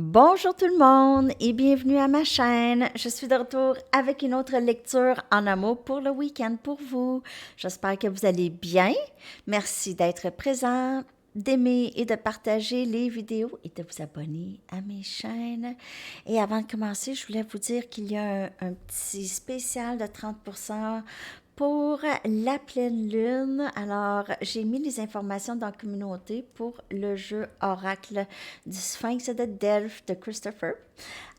Bonjour tout le monde et bienvenue à ma chaîne. Je suis de retour avec une autre lecture en amour pour le week-end pour vous. J'espère que vous allez bien. Merci d'être présent, d'aimer et de partager les vidéos et de vous abonner à mes chaînes. Et avant de commencer, je voulais vous dire qu'il y a un petit spécial de 30% pour la pleine lune. Alors, j'ai mis les informations dans la communauté pour le jeu Oracle du Sphinx de Delphes de Christopher.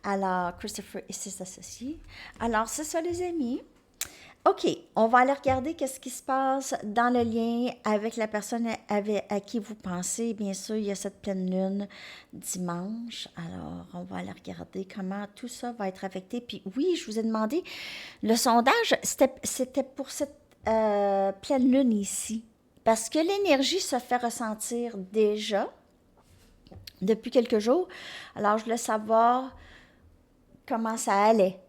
Alors, Christopher et ses associés. Alors, c'est ça les amis. OK, on va aller regarder qu'est-ce qui se passe dans le lien avec la personne à qui vous pensez. Bien sûr, il y a cette pleine lune dimanche. Alors, on va aller regarder comment tout ça va être affecté. Puis oui, je vous ai demandé, le sondage, c'était pour cette pleine lune ici. Parce que l'énergie se fait ressentir déjà depuis quelques jours. Alors, je voulais savoir comment ça allait.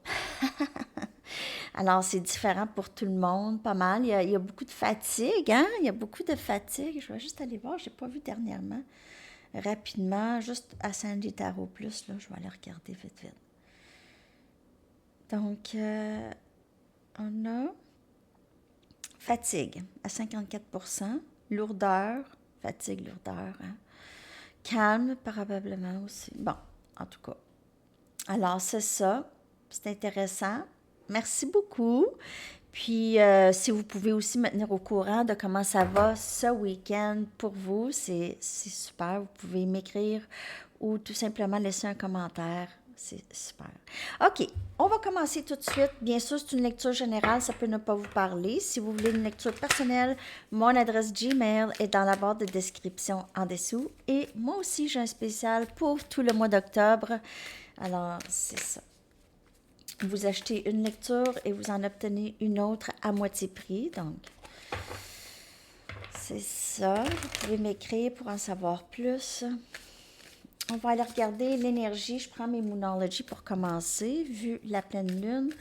Alors, c'est différent pour tout le monde, pas mal. Il y a beaucoup de fatigue, hein? Il y a beaucoup de fatigue. Je vais juste aller voir, je n'ai pas vu dernièrement. Rapidement, juste à Sandy Tarot Plus, là, je vais aller regarder vite, vite. Donc, on a fatigue à 54%, lourdeur, fatigue, lourdeur, hein? Calme, probablement aussi. Bon, en tout cas. Alors, c'est ça. C'est intéressant. Merci beaucoup. Puis, si vous pouvez aussi me tenir au courant de comment ça va ce week-end pour vous, c'est super. Vous pouvez m'écrire ou tout simplement laisser un commentaire. C'est super. OK, on va commencer tout de suite. Bien sûr, c'est une lecture générale, ça peut ne pas vous parler. Si vous voulez une lecture personnelle, mon adresse Gmail est dans la barre de description en dessous. Et moi aussi, j'ai un spécial pour tout le mois d'octobre. Alors, c'est ça. Vous achetez une lecture et vous en obtenez une autre à moitié prix. Donc, c'est ça. Vous pouvez m'écrire pour en savoir plus. On va aller regarder l'énergie. Je prends mes Moonology pour commencer, vu la pleine lune.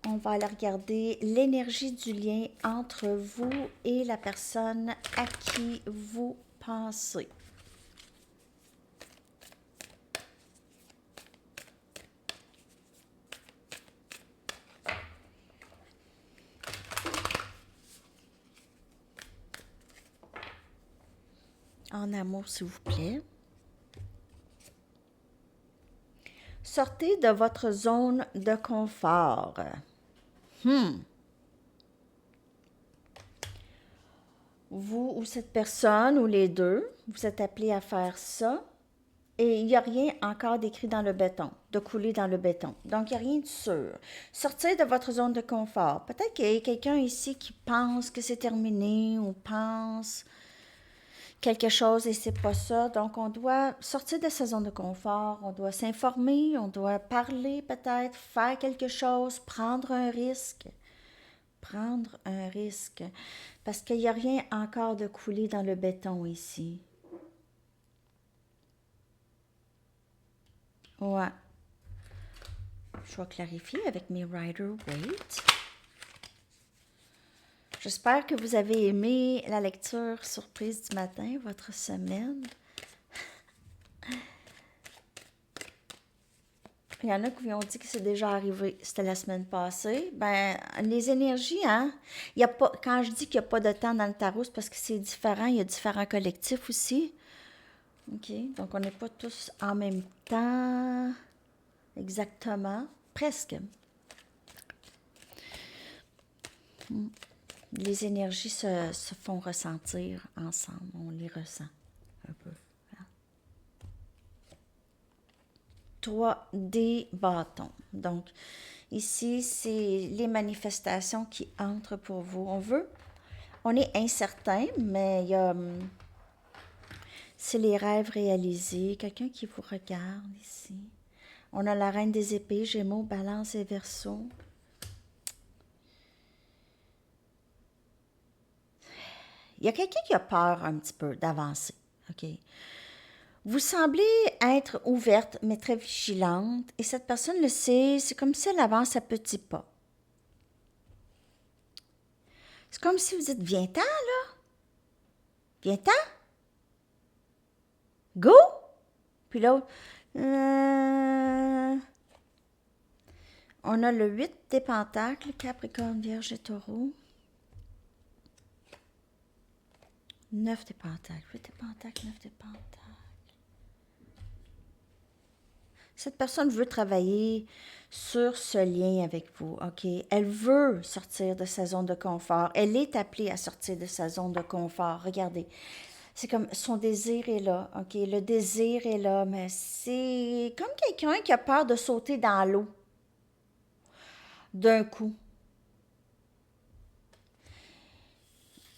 On va aller regarder l'énergie du lien entre vous et la personne à qui vous pensez. En amour, s'il vous plaît. Sortez de votre zone de confort. Vous ou cette personne, ou les deux, vous êtes appelés à faire ça. Et il n'y a rien encore d'écrit dans le béton, de couler dans le béton. Donc, il n'y a rien de sûr. Sortez de votre zone de confort. Peut-être qu'il y a quelqu'un ici qui pense que c'est terminé ou pense quelque chose et c'est pas ça. Donc, on doit sortir de sa zone de confort, on doit s'informer, on doit parler peut-être, faire quelque chose, prendre un risque. Prendre un risque. Parce qu'il n'y a rien encore de coulé dans le béton ici. Ouais. Je vais clarifier avec mes Rider-Waite. J'espère que vous avez aimé la lecture surprise du matin, votre semaine. Il y en a qui ont dit que c'est déjà arrivé. C'était la semaine passée. Ben, les énergies, hein? Il y a pas, quand je dis qu'il n'y a pas de temps dans le tarot, c'est parce que c'est différent. Il y a différents collectifs aussi. OK. Donc, on n'est pas tous en même temps. Exactement. Presque. Les énergies se font ressentir ensemble. On les ressent un peu. 3 des bâtons. Donc, ici, c'est les manifestations qui entrent pour vous. On est incertain, mais il y a, c'est les rêves réalisés. Quelqu'un qui vous regarde ici. On a la reine des épées, Gémeaux, Balance et Verseau. Il y a quelqu'un qui a peur un petit peu d'avancer. OK? Vous semblez être ouverte, mais très vigilante, et cette personne le sait, c'est comme si elle avance à petits pas. C'est comme si vous dites, viens-t'en, là. Viens-t'en. Go. Puis l'autre, Euh, on a le 8 des pentacles, Capricorne, Vierge et Taureau. 9 des pentacles, 8 des pentacles, 9 des pentacles. Cette personne veut travailler sur ce lien avec vous, OK? Elle veut sortir de sa zone de confort. Elle est appelée à sortir de sa zone de confort. Regardez, c'est comme son désir est là, OK? Le désir est là, mais c'est comme quelqu'un qui a peur de sauter dans l'eau d'un coup.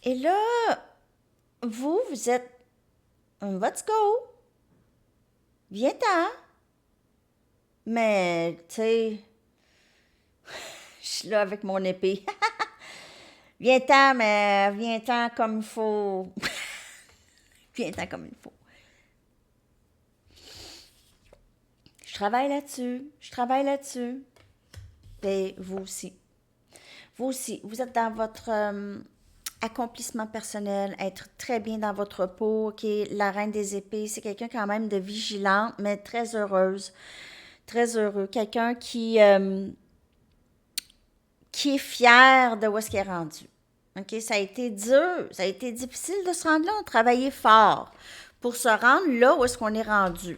Et là, vous êtes, let's go, viens-t'en. Mais, tu sais, je suis là avec mon épée. Viens-t'en, mais viens-t'en comme il faut. Viens-t'en comme il faut. Je travaille là-dessus. Je travaille là-dessus. Et vous aussi. Vous aussi. Vous êtes dans votre accomplissement personnel, être très bien dans votre peau. OK, la reine des épées, c'est quelqu'un quand même de vigilante, mais très heureuse. Très heureux. Quelqu'un qui est fier de où est-ce qu'il est rendu. OK, ça a été dur, ça a été difficile de se rendre là. On a travaillé fort pour se rendre là où est-ce qu'on est rendu.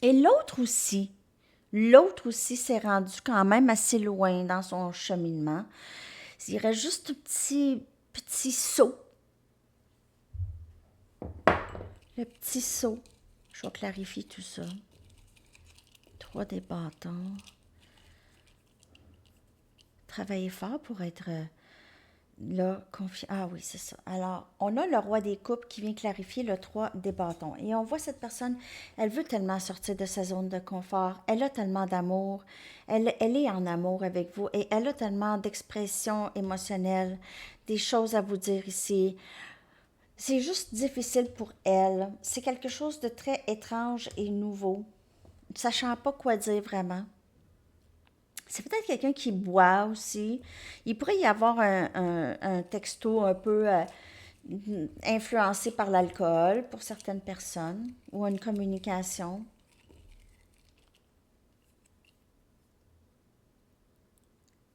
Et l'autre aussi s'est rendu quand même assez loin dans son cheminement. Il reste juste un petit saut. Le petit saut. Je vais clarifier tout ça. 3 des bâtons. Travailler fort pour être là, confiant. Ah oui, c'est ça. Alors, on a le roi des coupes qui vient clarifier le 3 des bâtons. Et on voit cette personne, elle veut tellement sortir de sa zone de confort. Elle a tellement d'amour. Elle est en amour avec vous et elle a tellement d'expressions émotionnelles, des choses à vous dire ici. C'est juste difficile pour elle. C'est quelque chose de très étrange et nouveau, ne sachant pas quoi dire vraiment. C'est peut-être quelqu'un qui boit aussi. Il pourrait y avoir un texto un peu influencé par l'alcool pour certaines personnes ou une communication.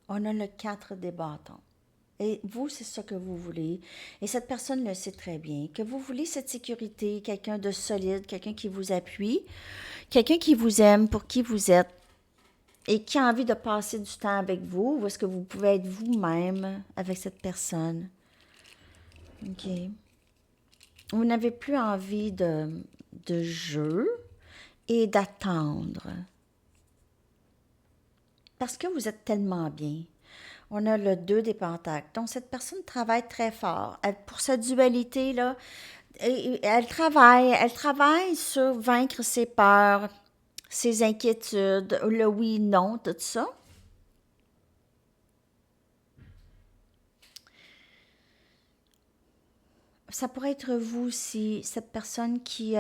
On a le 4 des bâtons. Et vous, c'est ça que vous voulez. Et cette personne le sait très bien. Que vous voulez cette sécurité, quelqu'un de solide, quelqu'un qui vous appuie, quelqu'un qui vous aime pour qui vous êtes et qui a envie de passer du temps avec vous, ou est-ce que vous pouvez être vous-même avec cette personne. OK. Vous n'avez plus envie de jeu et d'attendre. Parce que vous êtes tellement bien. On a le 2 des pentacles. Donc, cette personne travaille très fort. Pour sa dualité-là, elle travaille sur vaincre ses peurs, ses inquiétudes, le oui, non, tout ça. Ça pourrait être vous aussi, cette personne qui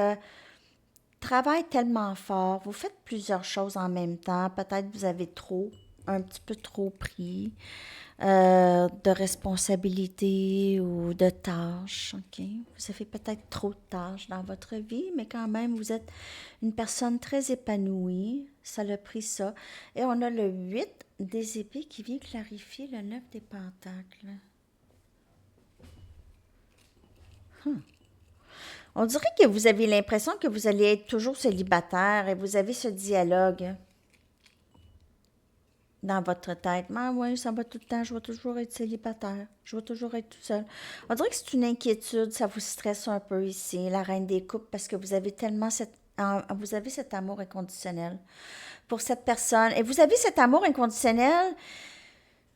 travaille tellement fort. Vous faites plusieurs choses en même temps. Peut-être vous avez un petit peu trop pris de responsabilités ou de tâches. OK? Vous avez peut-être trop de tâches dans votre vie, mais quand même, vous êtes une personne très épanouie. Ça l'a pris ça. Et on a le 8 des épées qui vient clarifier le 9 des pentacles. On dirait que vous avez l'impression que vous allez être toujours célibataire et vous avez ce dialogue dans votre tête. Mais oui, ça va tout le temps, je vais toujours être célibataire, je vais toujours être tout seul. On dirait que c'est une inquiétude, ça vous stresse un peu ici, la reine des coupes, parce que vous avez tellement vous avez cet amour inconditionnel pour cette personne. Et vous avez cet amour inconditionnel,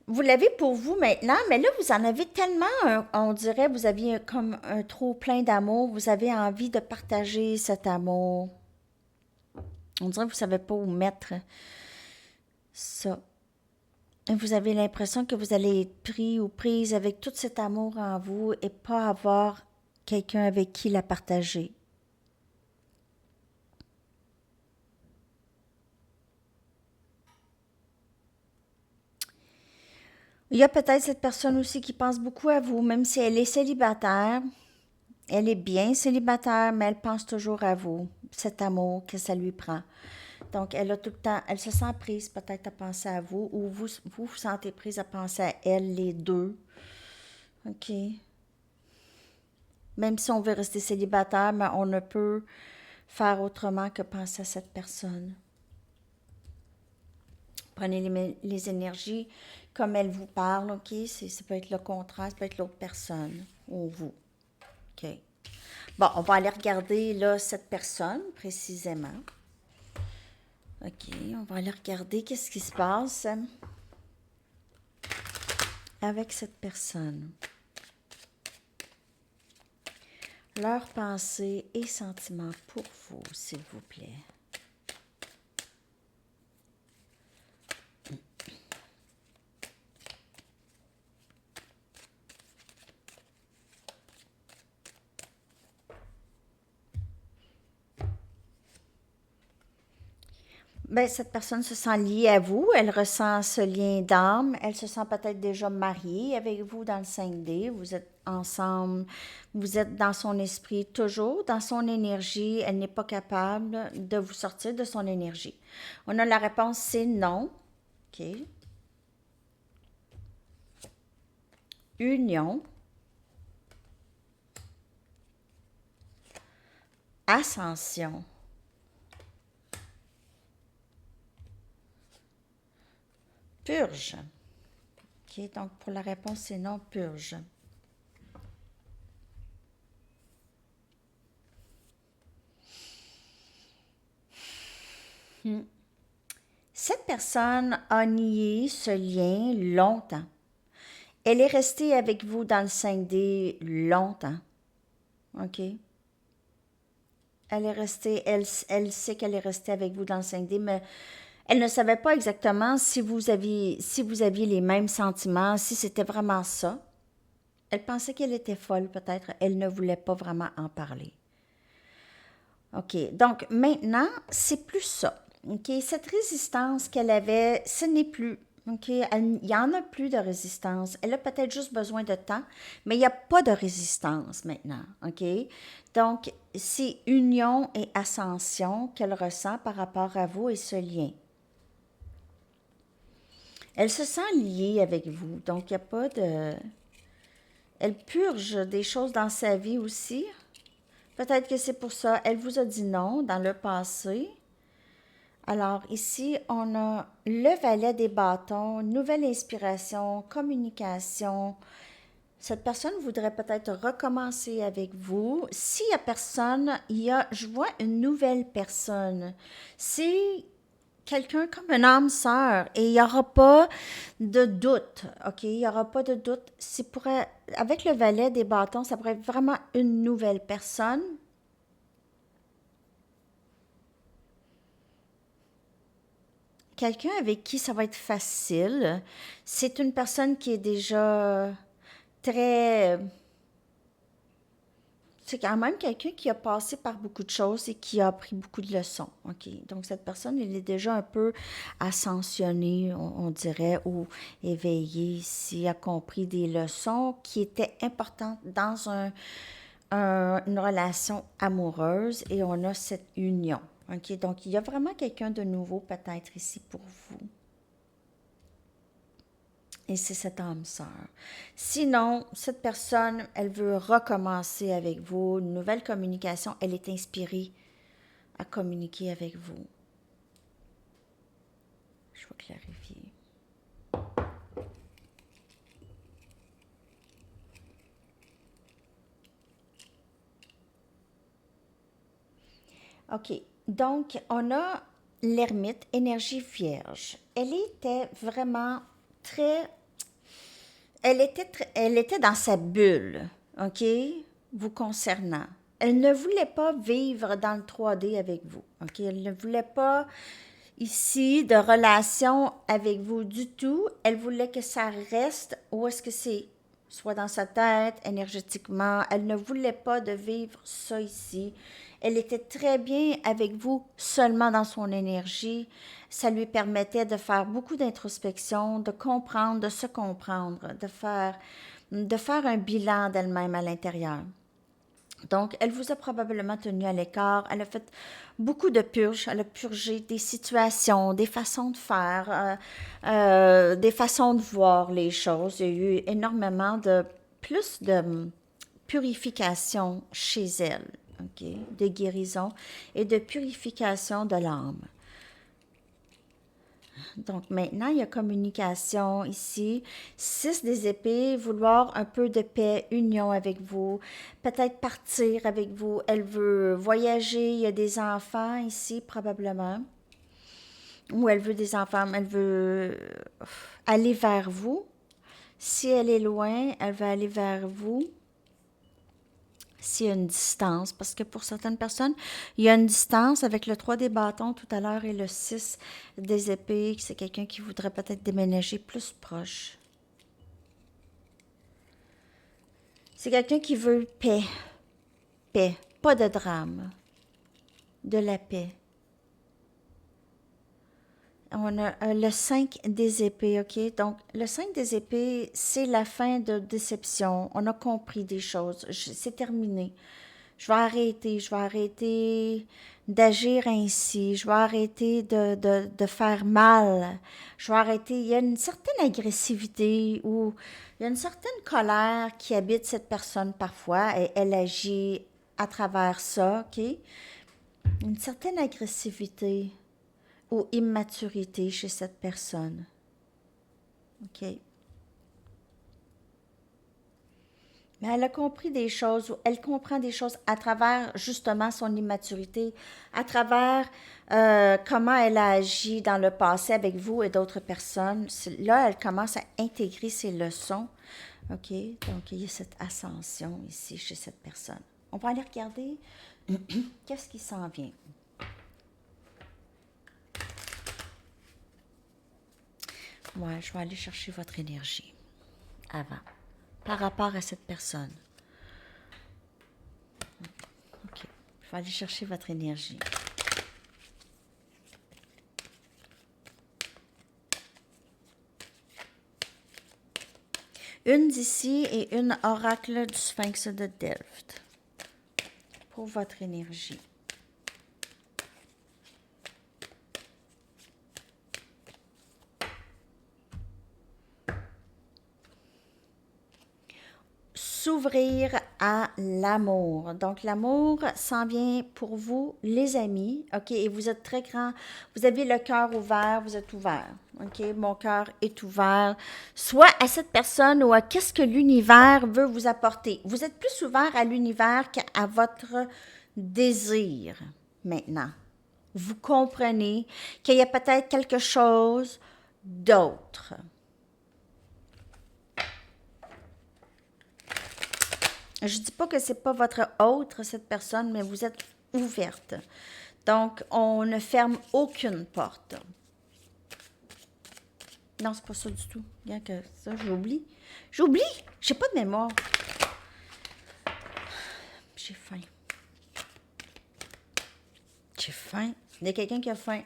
vous l'avez pour vous maintenant, mais là, vous en avez tellement, on dirait, vous aviez comme un trop plein d'amour, vous avez envie de partager cet amour. On dirait que vous ne savez pas où mettre ça. Vous avez l'impression que vous allez être pris ou prise avec tout cet amour en vous et pas avoir quelqu'un avec qui la partager. Il y a peut-être cette personne aussi qui pense beaucoup à vous, même si elle est célibataire. Elle est bien célibataire, mais elle pense toujours à vous, cet amour que ça lui prend. Donc, elle a tout le temps, elle se sent prise peut-être à penser à vous, ou vous sentez prise à penser à elle, les deux. OK. Même si on veut rester célibataire, mais on ne peut faire autrement que penser à cette personne. Prenez les énergies comme elle vous parle, OK? Ça peut être le contraire, ça peut être l'autre personne ou vous. OK. Bon, on va aller regarder là cette personne précisément. OK, on va aller regarder qu'est-ce qui se passe avec cette personne. Leurs pensées et sentiments pour vous, s'il vous plaît. Bien, cette personne se sent liée à vous, elle ressent ce lien d'âme, elle se sent peut-être déjà mariée avec vous dans le 5D, vous êtes ensemble, vous êtes dans son esprit toujours, dans son énergie, elle n'est pas capable de vous sortir de son énergie. On a la réponse, c'est non. OK. Union. Ascension. Purge. OK, donc pour la réponse, c'est non, purge. Cette personne a nié ce lien longtemps. Elle est restée avec vous dans le 5D longtemps. OK? Elle est restée, elle sait qu'elle est restée avec vous dans le 5D, mais elle ne savait pas exactement si vous aviez les mêmes sentiments, si c'était vraiment ça. Elle pensait qu'elle était folle, peut-être. Elle ne voulait pas vraiment en parler. OK. Donc, maintenant, c'est plus ça. OK. Cette résistance qu'elle avait, ce n'est plus. OK. Il n'y en a plus de résistance. Elle a peut-être juste besoin de temps, mais il n'y a pas de résistance maintenant. OK. Donc, c'est union et ascension qu'elle ressent par rapport à vous et ce lien. Elle se sent liée avec vous. Donc, il n'y a pas de... Elle purge des choses dans sa vie aussi. Peut-être que c'est pour ça. Elle vous a dit non dans le passé. Alors ici, on a le valet des bâtons, nouvelle inspiration, communication. Cette personne voudrait peut-être recommencer avec vous. S'il n'y a personne, je vois une nouvelle personne. C'est quelqu'un comme une âme sœur et il n'y aura pas de doute, OK? Il n'y aura pas de doute. Avec le valet des bâtons, ça pourrait être vraiment une nouvelle personne. Quelqu'un avec qui ça va être facile. C'est une personne qui est déjà très... C'est quand même quelqu'un qui a passé par beaucoup de choses et qui a appris beaucoup de leçons. OK. Donc, cette personne, elle est déjà un peu ascensionnée, on dirait, ou éveillée, s'il a compris des leçons qui étaient importantes dans une relation amoureuse et on a cette union. OK. Donc, il y a vraiment quelqu'un de nouveau peut-être ici pour vous. Et c'est cette âme sœur. Sinon, cette personne, elle veut recommencer avec vous, une nouvelle communication. Elle est inspirée à communiquer avec vous. Je vais clarifier. OK. Donc, on a l'ermite, énergie vierge. Elle était vraiment très... Elle était dans sa bulle, OK, vous concernant. Elle ne voulait pas vivre dans le 3D avec vous, OK? Elle ne voulait pas ici de relation avec vous du tout. Elle voulait que ça reste où est-ce que c'est, soit dans sa tête, énergétiquement. Elle ne voulait pas de vivre ça ici. Elle était très bien avec vous seulement dans son énergie. Ça lui permettait de faire beaucoup d'introspection, de comprendre, de se comprendre, de faire un bilan d'elle-même à l'intérieur. Donc, elle vous a probablement tenu à l'écart. Elle a fait beaucoup de purges. Elle a purgé des situations, des façons de faire, des façons de voir les choses. Il y a eu énormément de plus de purification chez elle, ok, de guérison et de purification de l'âme. Donc maintenant, il y a communication ici. 6 des épées, vouloir un peu de paix, union avec vous, peut-être partir avec vous. Elle veut voyager, il y a des enfants ici probablement. Ou elle veut des enfants, elle veut aller vers vous. Si elle est loin, elle va aller vers vous. S'il y a une distance, parce que pour certaines personnes, il y a une distance avec le 3 des bâtons tout à l'heure et le 6 des épées, c'est quelqu'un qui voudrait peut-être déménager plus proche. C'est quelqu'un qui veut paix, paix, pas de drame, de la paix. On a le 5 des épées, OK? Donc, le 5 des épées, c'est la fin de déception. On a compris des choses. C'est terminé. Je vais arrêter d'agir ainsi, je vais arrêter de faire mal, je vais arrêter. Il y a une certaine agressivité ou il y a une certaine colère qui habite cette personne parfois et elle agit à travers ça, OK? Une certaine agressivité ou immaturité chez cette personne, OK? Mais elle a compris des choses, ou elle comprend des choses à travers justement son immaturité, à travers comment elle a agi dans le passé avec vous et d'autres personnes. Là, elle commence à intégrer ses leçons. OK? Donc, il y a cette ascension ici chez cette personne. On va aller regarder qu'est-ce qui s'en vient. Moi, je vais aller chercher votre énergie avant, par rapport à cette personne. OK. Je vais aller chercher votre énergie. Une d'ici et une oracle du Sphinx de Delft pour votre énergie. S'ouvrir à l'amour. Donc, l'amour s'en vient pour vous, les amis, OK? Et vous êtes très grand, vous avez le cœur ouvert, vous êtes ouvert, OK? Mon cœur est ouvert, soit à cette personne ou à qu'est-ce que l'univers veut vous apporter. Vous êtes plus ouvert à l'univers qu'à votre désir, maintenant. Vous comprenez qu'il y a peut-être quelque chose d'autre. Je dis pas que c'est pas votre autre, cette personne, mais vous êtes ouverte. Donc, on ne ferme aucune porte. Non, c'est pas ça du tout. Regarde que ça, j'oublie. J'oublie! J'ai pas de mémoire. J'ai faim. J'ai faim. Il y a quelqu'un qui a faim.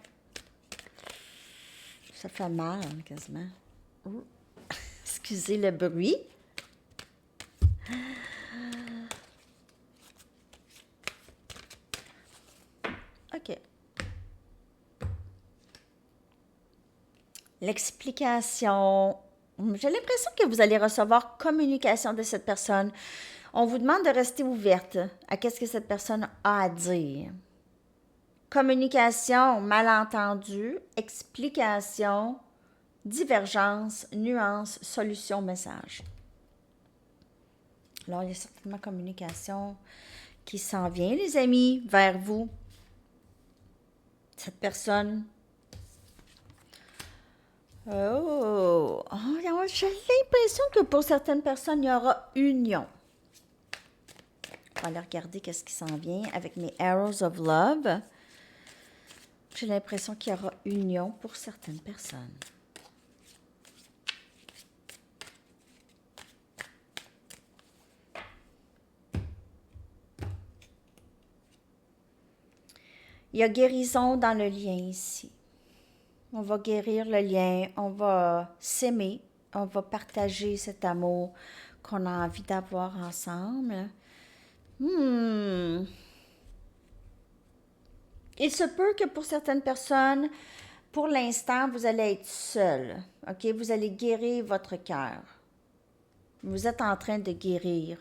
Ça fait mal, hein, quasiment. Ouh. Excusez le bruit. OK. L'explication. J'ai l'impression que vous allez recevoir communication de cette personne. On vous demande de rester ouverte à ce que cette personne a à dire. Communication, malentendu, explication, divergence, nuance, solution, message. Alors, il y a certainement communication qui s'en vient, les amis, vers vous. Cette personne. Oh, j'ai l'impression que pour certaines personnes, il y aura union. On va aller regarder qu'est-ce qui s'en vient avec mes Arrows of Love. J'ai l'impression qu'il y aura union pour certaines personnes. Il y a guérison dans le lien ici. On va guérir le lien, on va s'aimer, on va partager cet amour qu'on a envie d'avoir ensemble. Hmm. Il se peut que pour certaines personnes, pour l'instant, vous allez être seul. OK? Vous allez guérir votre cœur. Vous êtes en train de guérir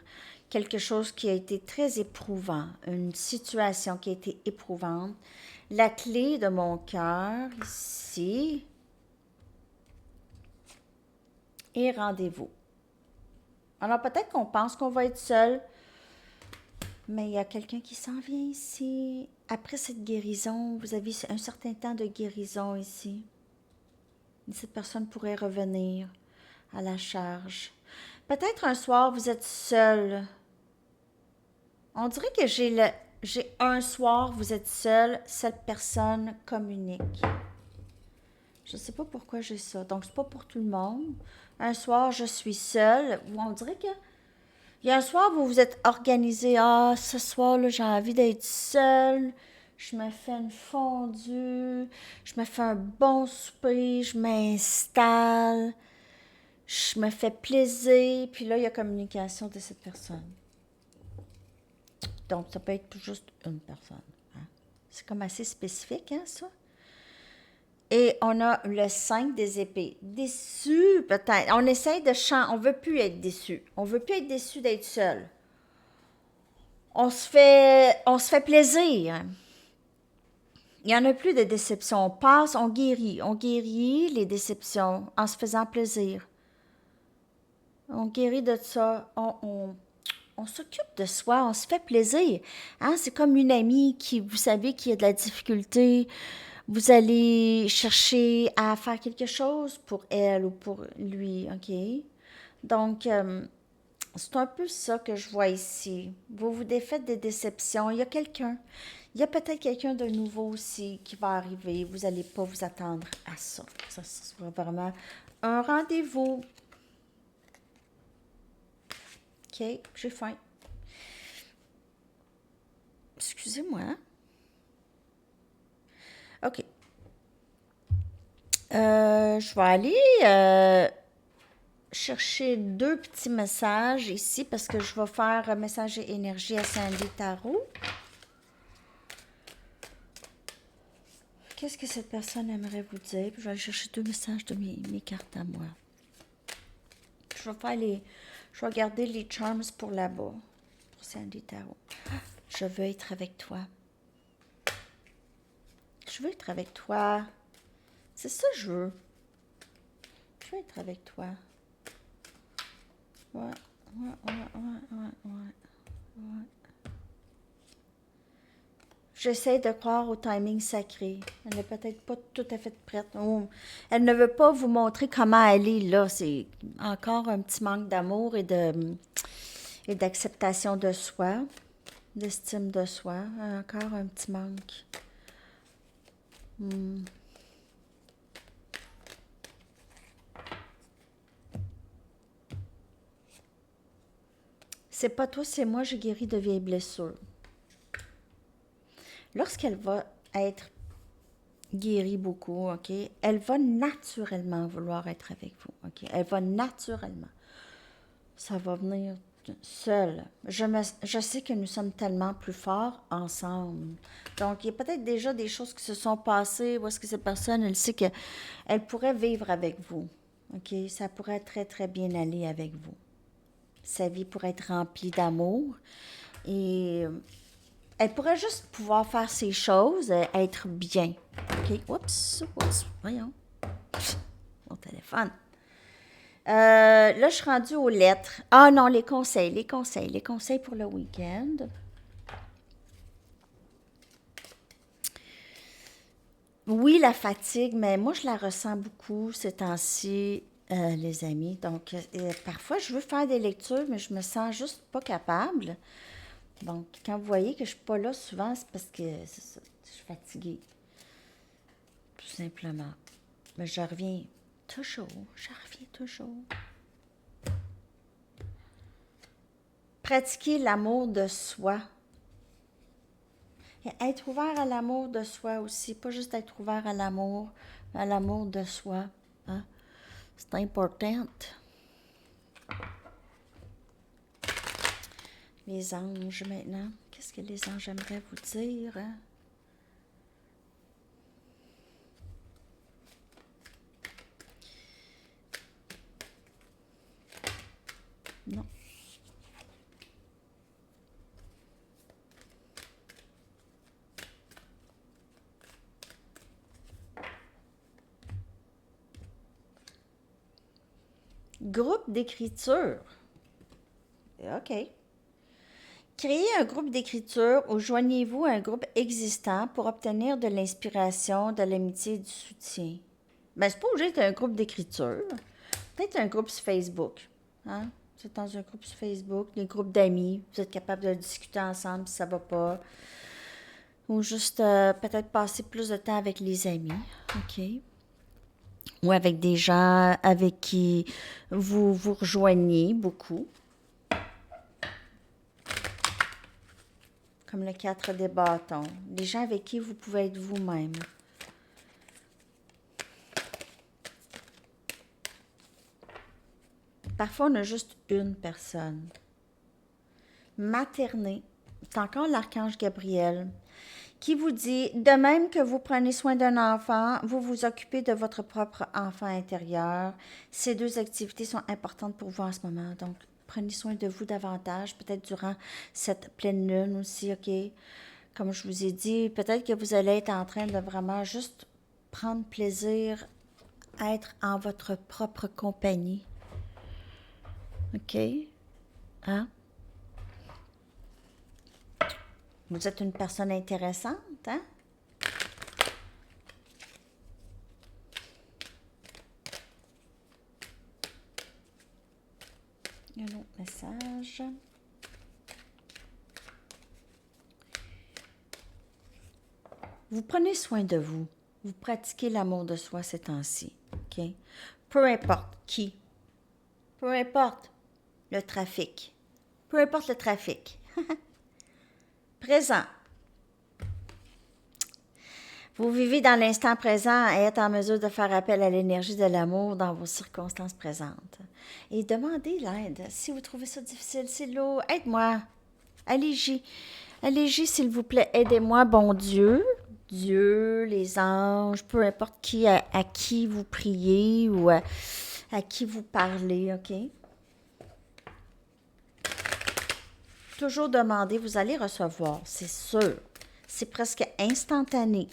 quelque chose qui a été très éprouvant, une situation qui a été éprouvante. La clé de mon cœur ici est rendez-vous. Alors peut-être qu'on pense qu'on va être seul, mais il y a quelqu'un qui s'en vient ici. Après cette guérison, vous avez un certain temps de guérison ici. Et cette personne pourrait revenir à la charge. Peut-être un soir, vous êtes seul. On dirait que j'ai un soir, vous êtes seul, cette personne communique. Je ne sais pas pourquoi j'ai ça. Donc, c'est pas pour tout le monde. Un soir, je suis seule. Ou on dirait que il y a un soir, vous vous êtes organisé. Ah, ce soir-là, j'ai envie d'être seule. Je me fais une fondue. Je me fais un bon souper. Je m'installe. Je me fais plaisir. Puis là, il y a communication de cette personne. Donc, ça peut être juste une personne. Hein? C'est comme assez spécifique, hein, ça? Et on a le 5 des épées. Déçu, peut-être. On essaye de changer. On veut plus être déçu. On veut plus être déçu d'être seul. On se fait plaisir. Il n'y en a plus de déception. On passe, on guérit. On guérit les déceptions en se faisant plaisir. On guérit de ça. On s'occupe de soi, on se fait plaisir. Hein? C'est comme une amie qui, vous savez, qui a de la difficulté. Vous allez chercher à faire quelque chose pour elle ou pour lui, OK? Donc, c'est un peu ça que je vois ici. Vous vous défaites des déceptions. Il y a peut-être quelqu'un de nouveau aussi qui va arriver. Vous n'allez pas vous attendre à ça. Ça sera vraiment un rendez-vous. OK, j'ai faim. Excusez-moi. OK. Je vais aller chercher deux petits messages ici parce que je vais faire un message et énergie à Sandy Tarot. Qu'est-ce que cette personne aimerait vous dire? Puis je vais aller chercher deux messages de mes cartes à moi. Je vais garder les charms pour là-bas, pour Sandy Tarot. Je veux être avec toi. Je veux être avec toi. C'est ça que je veux. Je veux être avec toi. Ouais. J'essaie de croire au timing sacré. Elle n'est peut-être pas tout à fait prête. Oh, elle ne veut pas vous montrer comment elle est là. C'est encore un petit manque d'amour et d'acceptation de soi, d'estime de soi. Encore un petit manque. C'est pas toi, c'est moi, je guéris de vieilles blessures. Lorsqu'elle va être guérie beaucoup, OK, elle va naturellement vouloir être avec vous, OK? Elle va naturellement. Ça va venir seule. Je sais que nous sommes tellement plus forts ensemble. Donc, il y a peut-être déjà des choses qui se sont passées où est-ce que cette personne, elle sait qu'elle pourrait vivre avec vous, OK? Ça pourrait très, très bien aller avec vous. Sa vie pourrait être remplie d'amour et elle pourrait juste pouvoir faire ses choses, être bien. OK? Oups, voyons. Mon téléphone. Là, je suis rendue aux lettres. Ah non, les conseils pour le week-end. Oui, la fatigue, mais moi, je la ressens beaucoup ces temps-ci, les amis. Donc, parfois, je veux faire des lectures, mais je me sens juste pas capable. Donc, quand vous voyez que je suis pas là souvent, c'est parce que c'est ça, je suis fatiguée. Tout simplement. Mais je reviens toujours. Pratiquer l'amour de soi. Et être ouvert à l'amour de soi aussi. Pas juste être ouvert à l'amour de soi. Hein? C'est important. Les anges maintenant. Qu'est-ce que les anges aimeraient vous dire? Hein? Non. Groupe d'écriture. OK. Créez un groupe d'écriture ou joignez-vous à un groupe existant pour obtenir de l'inspiration, de l'amitié et du soutien. Ben, c'est pas obligé d'être un groupe d'écriture. Peut-être un groupe sur Facebook. Hein? Vous êtes dans un groupe sur Facebook, des groupes d'amis. Vous êtes capable de discuter ensemble si ça va pas. Ou juste peut-être passer plus de temps avec les amis. OK. Ou avec des gens avec qui vous vous rejoignez beaucoup. Comme le 4 des bâtons. Des gens avec qui vous pouvez être vous-même. Parfois, on a juste une personne. Materner, c'est encore l'archange Gabriel, qui vous dit, de même que vous prenez soin d'un enfant, vous vous occupez de votre propre enfant intérieur. Ces deux activités sont importantes pour vous en ce moment. Donc, prenez soin de vous davantage, peut-être durant cette pleine lune aussi, OK? Comme je vous ai dit, peut-être que vous allez être en train de vraiment juste prendre plaisir à être en votre propre compagnie. OK? Hein? Vous êtes une personne intéressante, hein? Un autre message. Vous prenez soin de vous. Vous pratiquez l'amour de soi ces temps-ci. OK? Peu importe qui. Peu importe le trafic. Peu importe le trafic. Présent. Vous vivez dans l'instant présent et êtes en mesure de faire appel à l'énergie de l'amour dans vos circonstances présentes. Et demandez l'aide. Si vous trouvez ça difficile, c'est lourd, aide-moi. Allez-y. Allez-y, s'il vous plaît. Aidez-moi, bon Dieu. Dieu, les anges, peu importe qui, à qui vous priez ou à qui vous parlez, OK? Toujours demander, vous allez recevoir, c'est sûr. C'est presque instantané.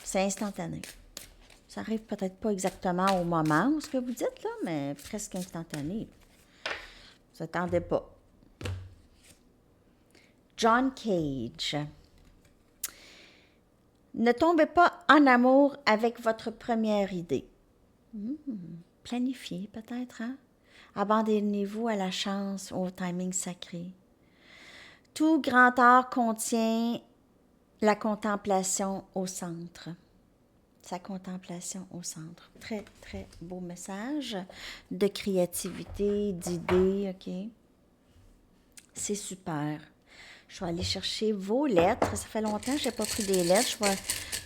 C'est instantané. Ça arrive peut-être pas exactement au moment où ce que vous dites, là, mais presque instantané. Vous attendez pas. John Cage. Ne tombez pas en amour avec votre première idée. Planifiez peut-être, hein? Abandonnez-vous à la chance, au timing sacré. Tout grand art contient la contemplation au centre. Sa contemplation au centre. Très, très beau message de créativité, d'idées, OK? C'est super. Je vais aller chercher vos lettres. Ça fait longtemps que je n'ai pas pris des lettres. Je vais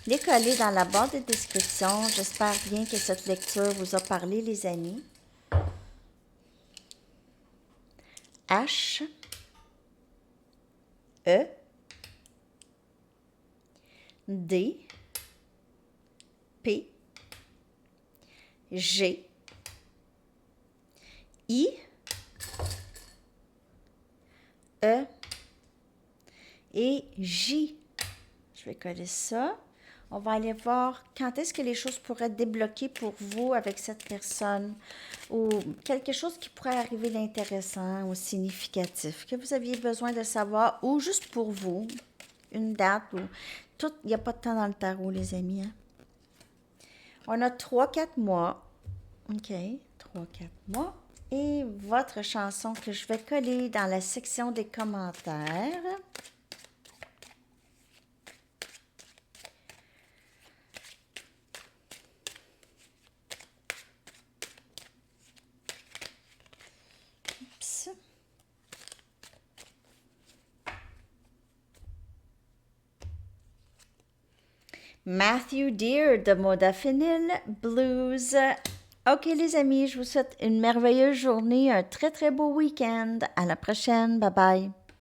les coller dans la barre de description. J'espère bien que cette lecture vous a parlé, les amis. H, E, D, P, G, I, E et J. Je vais coller ça. On va aller voir quand est-ce que les choses pourraient débloquer pour vous avec cette personne ou quelque chose qui pourrait arriver d'intéressant ou significatif que vous aviez besoin de savoir ou juste pour vous, une date ou tout. Il n'y a pas de temps dans le tarot, les amis. Hein? On a 3-4 mois. OK, 3-4 mois. Et votre chanson que je vais coller dans la section des commentaires. Oups. Matthew Dear de Modafinil Blues OK, les amis, je vous souhaite une merveilleuse journée, un très, très beau week-end. À la prochaine. Bye bye.